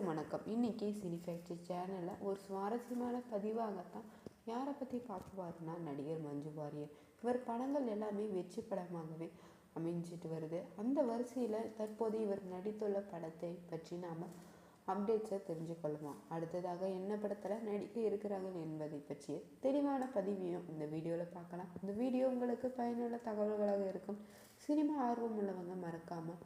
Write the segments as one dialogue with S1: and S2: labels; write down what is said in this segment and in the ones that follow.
S1: வணக்கம். இன்னைக்கு cine factory சேனலில் ஒரு சுவாரஸ்யமான பதிவாகத்தான் யாரை பற்றி பார்க்க பாருன்னா நடிகர் மஞ்சு வாரியர். இவர் படங்கள் எல்லாமே வெற்றி படமாகவே அமைஞ்சிட்டு வருது. அந்த வரிசையில் தற்போது இவர் நடித்துள்ள படத்தை பற்றி நாம் அப்டேட்ஸை தெரிஞ்சுக்கொள்ளுமா. அடுத்ததாக என்ன படத்தில் நடிக்க இருக்கிறார்கள் என்பதை பற்றிய தெளிவான பதிவையும் இந்த வீடியோவில் பார்க்கலாம். இந்த வீடியோ உங்களுக்கு பயனுள்ள தகவல்களாக இருக்கும். சினிமா ஆர்வம் உள்ளவங்க மறக்காமல்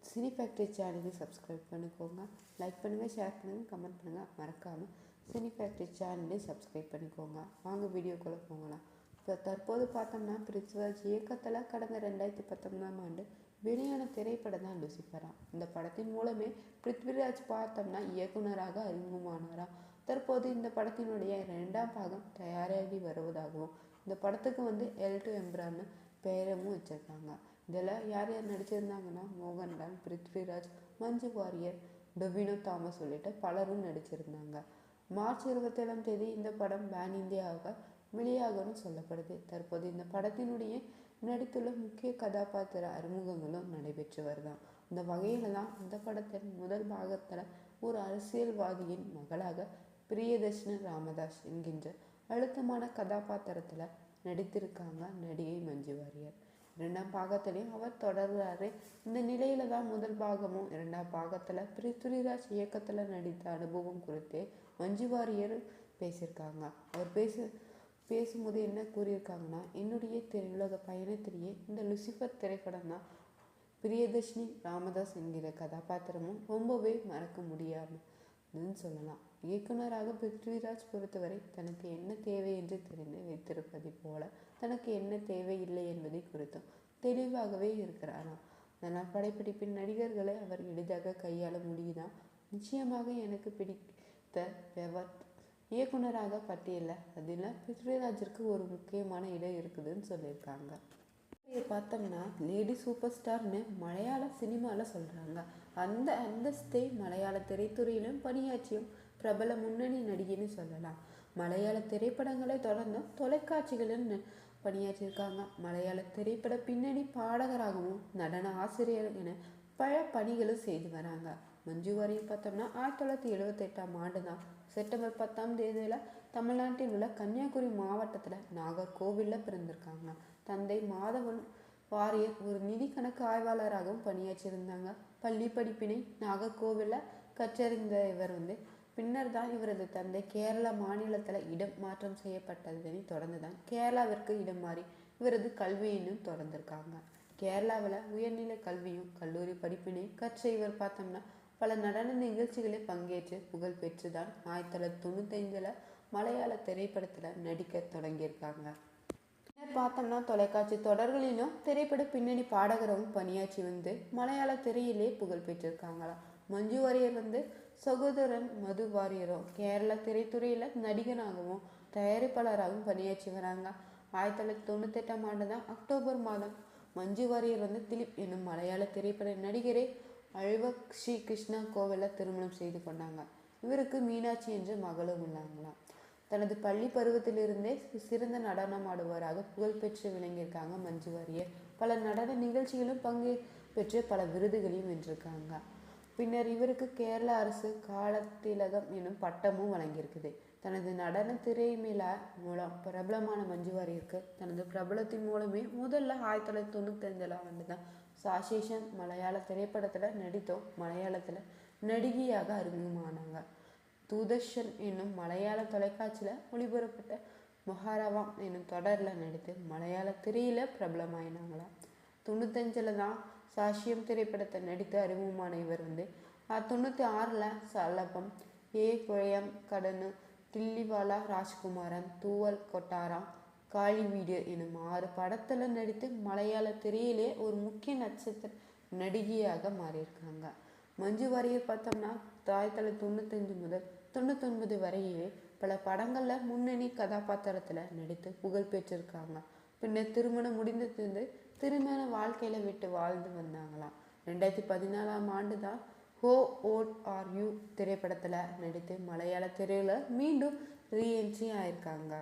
S1: சினி ஃபேக்ட்ரி சேனலுக்கு சப்ஸ்கிரைப் பண்ணிக்கோங்க. லைக் பண்ணுங்கள், ஷேர் பண்ணுங்கள், கமெண்ட் பண்ணுங்கள். மறக்காமல் சினி ஃபேக்ட்ரி சேனலே சப்ஸ்கிரைப் பண்ணிக்கோங்க. வாங்க வீடியோக்குள்ளே போகலாம். இப்போ தற்போது பார்த்தோம்னா பிருத்விராஜ் இயக்கத்தில் கடந்த 2019ஆம் ஆண்டு வெளியான திரைப்படம் தான் லூசிஃபரா. இந்த படத்தின் மூலமே பிருத்விராஜ் பார்த்தோம்னா இயக்குனராக அறிமுகமானாரா. தற்போது இந்த படத்தினுடைய 2ஆம் பாகம் தயாராகி வருவதாகவும் இந்த படத்துக்கு எல் டு எம்ப்ரான்னு பெயரமும் வச்சுருக்காங்க. இதில் யார் யார் நடிச்சிருந்தாங்கன்னா மோகன்லால், பிருத்விராஜ், மஞ்சு வாரியர், டொவினோ தாமஸ் உள்ளிட்ட பலரும் நடிச்சிருந்தாங்க. மார்ச் 27ஆம் தேதி இந்த படம் பேன் இந்தியாவாக வெளியாகும்னு சொல்லப்படுது. தற்போது இந்த படத்தினுடைய நடித்துள்ள முக்கிய கதாபாத்திர அறிமுகங்களும் நடைபெற்று வருதான். இந்த வகையில் தான் இந்த படத்தின் முதல் பாகத்தில் ஒரு அரசியல்வாதியின் மகளாக பிரியதர்ஷினி ராமதாஸ் என்கின்ற அழுத்தமான கதாபாத்திரத்தில் நடித்திருக்காங்க நடிகை மஞ்சு வாரியர். 2ஆம் பாகத்திலையும் அவர் தொடர்கிறாரு. இந்த நிலையில தான் முதல் பாகமும் 2ஆம் பாகத்தில் பிருத்விராஜ் இயக்கத்தில் நடித்த அனுபவம் குறித்து மஞ்சு வாரியர் பேசியிருக்காங்க. அவர் பேசும்போது என்ன கூறியிருக்காங்கன்னா, என்னுடைய திரையுலக பயணத்திலேயே இந்த லூசிஃபர் திரைப்படம் தான் பிரியதர்ஷினி ராமதாஸ் என்கிற கதாபாத்திரமும் ரொம்பவே மறக்க முடியாதுன்னு சொல்லலாம். இயக்குனராக பிருத்விராஜ் பொறுத்தவரை தனக்கு என்ன தேவை என்று தெரிந்து வைத்திருப்பதை போல தனக்கு என்ன தேவை இல்லை என்பதை குறித்தும் தெளிவாகவே இருக்கிறாராம். அதனால் படைப்பிடிப்பின் நடிகர்களை அவர் எளிதாக கையாள முடியுதான். நிச்சயமாக எனக்கு பிடித்த இயக்குனராக பட்டியலில் அதில் பிருத்விராஜிற்கு ஒரு முக்கியமான இடம் இருக்குதுன்னு சொல்லியிருக்காங்க. பார்த்தோம்னா லேடி சூப்பர் ஸ்டார்னு மலையாள சினிமாவில் சொல்கிறாங்க. அந்த அந்தஸ்தை மலையாள திரைத்துறையிலும் பணியாற்றியும் பிரபல முன்னணி நடிகைன்னு சொல்லலாம். மலையாள திரைப்படங்களை தொடர்ந்து தொலைக்காட்சிகளில் பணியாற்றியிருக்காங்க. மலையாள திரைப்பட பின்னணி பாடகராகவும் நடன ஆசிரியர் என பல பணிகளும் செய்து வராங்க. மஞ்சு வாரியர் பார்த்தோம்னா 1978ஆம் ஆண்டு தான் செப்டம்பர் 10ஆம் தேதியில் தமிழ்நாட்டில் உள்ள கன்னியாகுமரி மாவட்டத்தில் நாகர்கோவிலில் பிறந்திருக்காங்க. தந்தை மாதவன் வாரியர் ஒரு நிதி கணக்கு ஆய்வாளராகவும் பணியாற்றியிருந்தாங்க. பள்ளி படிப்பினை நாகர்கோவிலில் கற்றறிந்த இவர் பின்னர் தான் இவரது தந்தை கேரளா மாநிலத்தில் இடம் மாற்றம் செய்யப்பட்டதனை தொடர்ந்து தான் கேரளாவிற்கு இடம் மாறி இவரது கல்வியினும் தொடர்ந்திருக்காங்க. கேரளாவில் உயர்நிலை கல்வியும் கல்லூரி படிப்பினை கற்ற இவர் பார்த்தோம்னா பல நடன நிகழ்ச்சிகளில் பங்கேற்று புகழ் பெற்று தான் 1995 மலையாள திரைப்படத்தில் நடிக்க தொடங்கியிருக்காங்க. பார்த்தோம்னா தொலைக்காட்சி தொடர்களிலும் திரைப்பட பின்னணி பாடகராகவும் பணியாற்றி மலையாள திரையிலே புகழ் பெற்றிருக்காங்களா. மஞ்சு வாரியர் சகோதரன் மது வாரியரும் கேரள திரைத்துறையில் நடிகனாகவும் தயாரிப்பாளராகவும் பணியாற்றி வராங்க. 1998ஆம் ஆண்டு தான் அக்டோபர் மாதம் மஞ்சு வாரியர் திலீப் என்னும் மலையாள திரைப்பட நடிகரை அழ்வக் ஸ்ரீ கிருஷ்ணா கோவிலில் திருமணம் செய்து கொண்டாங்க. இவருக்கு மீனாட்சி என்ற மகளும் உள்ளாங்களாம். தனது பள்ளி பருவத்திலிருந்தே சிறந்த நடனம் ஆடுவராக புகழ் பெற்று விளங்கியிருக்காங்க மஞ்சு வாரியர். பல நடன நிகழ்ச்சிகளும் பங்கு பெற்று பல விருதுகளையும் வென்றிருக்காங்க. பின்னர் இவருக்கு கேரள அரசு காலத்திலகம் எனும் பட்டமும் வழங்கியிருக்குது. தனது நடன திரைமேல மூலம் பிரபலமான மஞ்சு வாரியருக்கு தனது பிரபலத்தின் மூலமே முதல்ல 1995ஆம் ஆண்டு தான் சாசேஷன் மலையாள திரைப்படத்தில் நடித்தோம் மலையாளத்தில் நடிகையாக அறிமுகமானாங்க. தூதர்ஷன் என்னும் மலையாள தொலைக்காட்சியில் ஒளிபரப்பட்ட மொஹரவாம் என்னும் தொடரில் நடித்து மலையாள திரையில் பிரபலமாயினாங்களாம். 95 தான் சாஷியம் திரைப்படத்தை நடித்து அறிமுகமான இவர் 96 சலபம், ஏ குழையம் கடனு, தில்லிவாலா ராஜ்குமாரன், தூவல் கொட்டாரம், காளி வீடு எனும் 6 படத்தில் நடித்து மலையாள திரையிலே ஒரு முக்கிய நட்சத்திர நடிகையாக மாறியிருக்காங்க. மஞ்சு வாரியர் பார்த்தோம்னா 1995 முதல் 99 வரையிலே பல படங்களில் முன்னணி கதாபாத்திரத்தில் நடித்து புகழ் பெற்றிருக்காங்க. பின்னர் திருமணம் முடிந்தது திருமண வாழ்க்கையில் விட்டு வாழ்ந்து வந்தாங்களாம். 2014ஆம் ஆண்டு தான் ஹோ ஓல்ட் ஆர் யூ திரைப்படத்தில் நடித்து மலையாள திரையில் மீண்டும் ரீஎன்ட்ரி ஆயிருக்காங்க.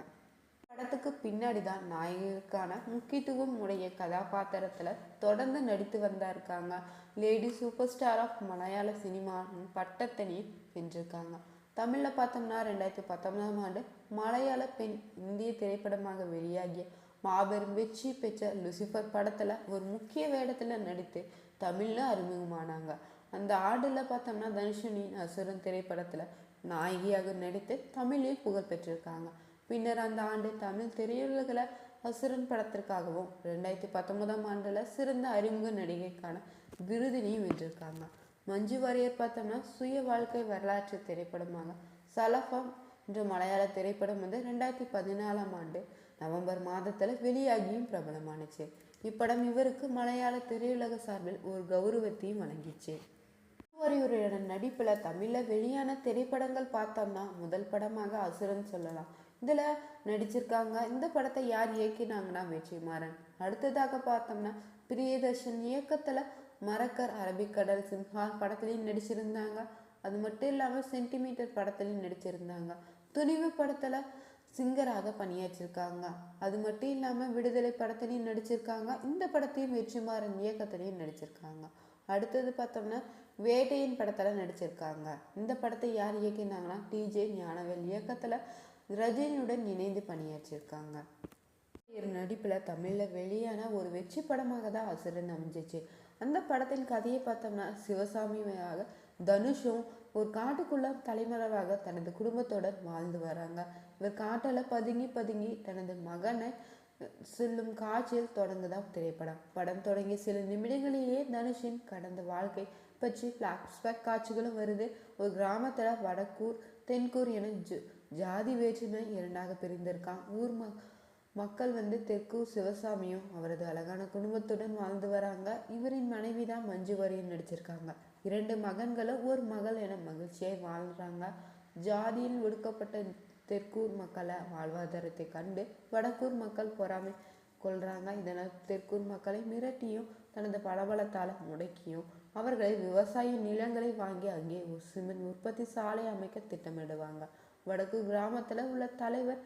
S1: படத்துக்கு பின்னாடி தான் நாயகருக்கான முக்கியத்துவம் உடைய கதாபாத்திரத்தில் தொடர்ந்து நடித்து வந்திருக்காங்க. லேடி சூப்பர் ஸ்டார் ஆஃப் மலையாள சினிமா பட்டத்தினையும் வென்றிருக்காங்க. தமிழில் பார்த்தோம்னா 2019ஆம் ஆண்டு மலையாள பெண் இந்திய திரைப்படமாக வெளியாகிய மாபெரும் வெற்றி பெற்ற லூசிஃபர் படத்தில் ஒரு முக்கிய வேடத்தில் நடித்து தமிழில் அறிமுகமானாங்க. அந்த ஆண்டில் பார்த்தோம்னா தனுஷினின் அசுரன் திரைப்படத்தில் நாயகியாக நடித்து தமிழில் புகழ் பெற்றிருக்காங்க. பின்னர் அந்த ஆண்டு தமிழ் திரையுலகில் அசுரன் படத்திற்காகவும் 2019ஆம் ஆண்டில் சிறந்த அறிமுக நடிகைக்கான விருதினையும் வென்றிருக்காங்க. மஞ்சு வாரியர் பார்த்தோம்னா சுய வாழ்க்கை வரலாற்று திரைப்படமாக சலஃபம் என்ற மலையாள திரைப்படம் 2014ஆம் ஆண்டு நவம்பர் மாதத்தில் வெளியாகியும் பிரபலமானுச்சு. இப்படம் இவருக்கு மலையாள திரையுலக சார்பில் ஒரு கௌரவத்தையும் வழங்கிச்சு. வாரியோரோட நடிப்பில் தமிழில் வெளியான திரைப்படங்கள் பார்த்தோம்னா முதல் படமாக அசுரன் சொல்லலாம். இதில் நடிச்சிருக்காங்க. இந்த படத்தை யார் இயக்கினாங்கன்னா வெற்றிமாறன். அடுத்ததாக பார்த்தோம்னா பிரியதர்ஷன் இயக்கத்தில் மரக்கர், அரபிக்கடல், சிம்ஹால் படத்துலையும் நடிச்சிருந்தாங்க. அது மட்டும் இல்லாமல் சென்டிமீட்டர் படத்துலையும் நடிச்சிருந்தாங்க. துணிவு படத்தில் சிங்கராக பணியாற்றிருக்காங்க. அது மட்டும் இல்லாமல் விடுதலை படத்துலையும் நடிச்சிருக்காங்க. இந்த படத்தையும் வெற்றிமாறன் இயக்கத்திலையும் நடிச்சிருக்காங்க. அடுத்தது பார்த்தோம்னா வேட்டையின் படத்தில் நடிச்சிருக்காங்க. இந்த படத்தை யார் இயக்கினாங்கன்னா டிஜே ஞானவேல் இயக்கத்தில் ரஜினியுடன் இணைந்து பணியாற்றிருக்காங்க. நடிப்பில் தமிழில் வெளியான ஒரு வெற்றி படமாக தான் அசுரன் அமைஞ்சிச்சு. அந்த படத்தின் கதையை பார்த்தோம்னா சிவசாமியாக தனுஷும் ஒரு காட்டுக்குள்ள தலைமறைவாக தனது குடும்பத்துடன் வாழ்ந்து வராங்க. இவர் காட்டில் பதுங்கி தனது மகனை செல்லும் காட்சியில் தொடங்குதான் திரைப்படம். படம் தொடங்கிய சில நிமிடங்களிலேயே தனுஷின் கடந்த வாழ்க்கை பற்றி பிளாஷ்பேக் காட்சிகளும் வருது. ஒரு கிராமத்தில் வடக்கூர் தென்கூர் என ஜாதி வேற்றுமை இரண்டாக பிரிந்திருக்கான். ஊர் மக்கள் தெற்கூர் சிவசாமியும் அவரது அழகான குடும்பத்துடன் வாழ்ந்து வராங்க. இவரின் மனைவி தான் மஞ்சு வாரியர் நடிச்சிருக்காங்க. 2 மகன்களும் ஒரு மகள் என மகிழ்ச்சியாய் வாழ்றாங்க. ஜாதியில் ஒடுக்கப்பட்ட தெற்கூர் மக்களை வாழ்வாதாரத்தை கண்டு வடக்கூர் மக்கள் பொறாமை கொள்றாங்க. இதனால் தெற்கூர் மக்களை மிரட்டியும் தனது பலபலத்தால் முடக்கியும் அவர்களை விவசாய நிலங்களை வாங்கி அங்கே ஒரு சிமெண்ட் உற்பத்தி சாலை அமைக்க திட்டமிடுவாங்க. வடக்கூர் கிராமத்தில் உள்ள தலைவர்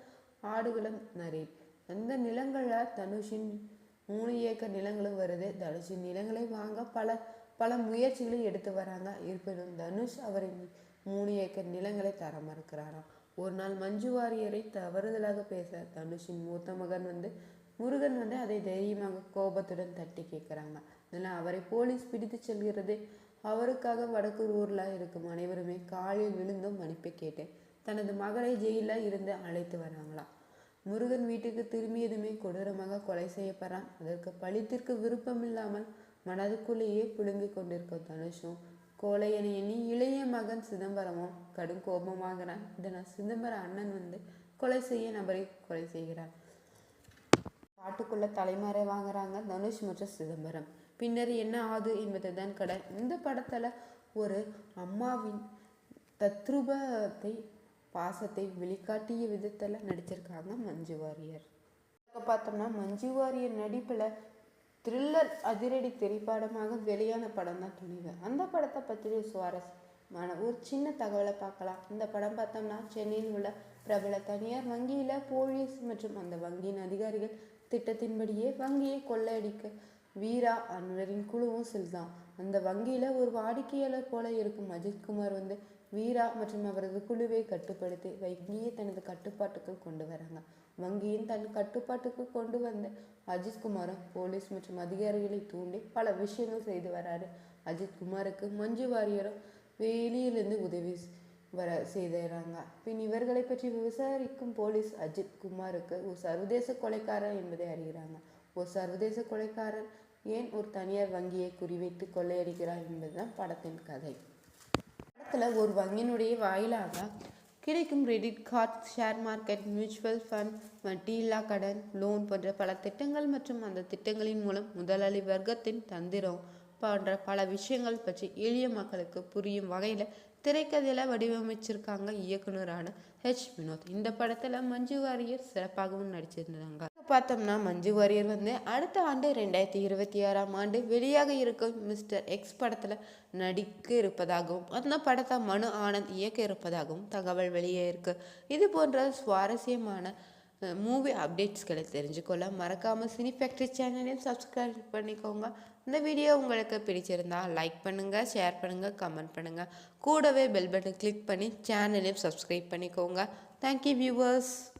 S1: ஆடுகளம் நரேன். அந்த நிலங்களில் தனுஷின் 3 ஏக்கர் நிலங்களும் வருது. தனுஷின் நிலங்களை வாங்க பல முயற்சிகளை எடுத்து வராங்க. இருப்பினும் தனுஷ் அவரின் 3 ஏக்கர் நிலங்களை தர மறுக்கிறாராம். ஒரு நாள் மஞ்சு வாரியரை தவறுதலாக பேச தனுஷின் மூத்த மகன் முருகன் அதை தைரியமாக கோபத்துடன் தட்டி கேட்குறாங்க. இதனால் அவரை போலீஸ் பிடித்து செல்கிறது. அவருக்காக வடக்கூர் ஊரில் இருக்கும் அனைவருமே காலில் விழுந்தும் மன்னிப்பு கேட்டு தனது மகளை ஜெயிலில் இருந்து அழைத்து வராங்களாம். முருகன் வீட்டுக்கு திரும்பியதுமே கொடூரமாக கொலை செய்யப்படுறான். அதற்கு பழித்திற்கு விருப்பமில்லாமல் மனதுக்குள்ளேயே புழுங்கி கொண்டிருக்கும் தனுஷும் கோலை எண்ணி இளைய மகன் சிதம்பரமும் கடும் கோபமாகிறான். இதனால் சிதம்பரம் அண்ணன் கொலை செய்ய நபரை கொலை செய்கிறார். காட்டுக்குள்ள தலைமறை வாங்குறாங்க தனுஷ் மற்றும் சிதம்பரம். பின்னர் என்ன ஆகுது என்பதுதான் கதை. இந்த படத்துல ஒரு அம்மாவின் தத்ரூபத்தை பாசத்தை வெளிக்காட்டிய விதத்தில் நடிச்சிருக்காங்க மஞ்சு வாரியர். பார்த்தோம்னா மஞ்சு வாரியர் நடிப்பில் த்ரில்லர் அதிரடி திரைப்படமாக வெளியான படம் தான் துணிவு. அந்த படத்தை பற்றி சுவாரஸ்யமான ஒரு சின்ன தகவலை பார்க்கலாம். இந்த படம் பார்த்தோம்னா சென்னையில் உள்ள பிரபல தனியார் வங்கியில் போலீஸ் மற்றும் அந்த வங்கியின் அதிகாரிகள் திட்டத்தின்படியே வங்கியை கொள்ளையடிக்க வீரா அன்வரின் குழுவும் செல்தான். அந்த வங்கியில் ஒரு வாடிக்கையாளர் போல இருக்கும் அஜித்குமார் வீரா மற்றும் அவரது குழுவை கட்டுப்படுத்தி வங்கியை தனது கட்டுப்பாட்டுக்குள் கொண்டு வராங்க. வங்கியின் தன் கட்டுப்பாட்டுக்கு கொண்டு வந்த அஜித்குமாரும் போலீஸ் மற்றும் அதிகாரிகளை தூண்டி பல விஷயங்கள் செய்து வராரு. அஜித்குமாருக்கு மஞ்சு வாரியரும் வெளியிலிருந்து உதவி செய்தாங்க. பின் இவர்களை பற்றி விசாரிக்கும் போலீஸ் அஜித்குமாருக்கு ஒரு சர்வதேச கொலைக்காரர் என்பதை அறிகிறாங்க. ஒரு சர்வதேச கொலைக்காரர் ஏன் ஒரு தனியார் வங்கியை குறிவைத்து கொள்ளையடிக்கிறார் என்பதுதான் படத்தின் கதை. படத்தில் ஒரு வங்கியினுடைய வாயிலாக கிடைக்கும் credit card, share market, mutual fund, வட்டியில்லா கடன், லோன் போன்ற பல திட்டங்கள் மற்றும் அந்த திட்டங்களின் மூலம் முதலாளி வர்க்கத்தின் தந்திரம் போன்ற பல விஷயங்கள் பற்றி எளிய மக்களுக்கு புரியும் வகையில் திரைக்கதையில் வடிவமைச்சிருக்காங்க இயக்குனரான ஹெச் வினோத். இந்த படத்தில் மஞ்சு வாரியர் சிறப்பாகவும் நடிச்சிருந்தாங்க. பார்த்தோம்னா மஞ்சு வாரியர் அடுத்த ஆண்டு 2026ஆம் ஆண்டு வெளியாக இருக்கும் மிஸ்டர் எக்ஸ் படத்தில் நடிக்க இருப்பதாகவும் அந்த படத்தை மனு ஆனந்த் இயக்க இருப்பதாகவும் தகவல் வெளியே இருக்கு. இது போன்ற சுவாரஸ்யமான மூவி அப்டேட்ஸ்களை தெரிஞ்சுக்கொள்ள மறக்காமல் சினி ஃபேக்ட்ரி சேனலையும் சப்ஸ்கிரைப் பண்ணிக்கோங்க. இந்த வீடியோ உங்களுக்கு பிடிச்சிருந்தா லைக் பண்ணுங்கள், ஷேர் பண்ணுங்கள், கமெண்ட் பண்ணுங்கள். கூடவே பெல் பட்டன் கிளிக் பண்ணி சேனலையும் சப்ஸ்கிரைப் பண்ணிக்கோங்க. Thank you viewers.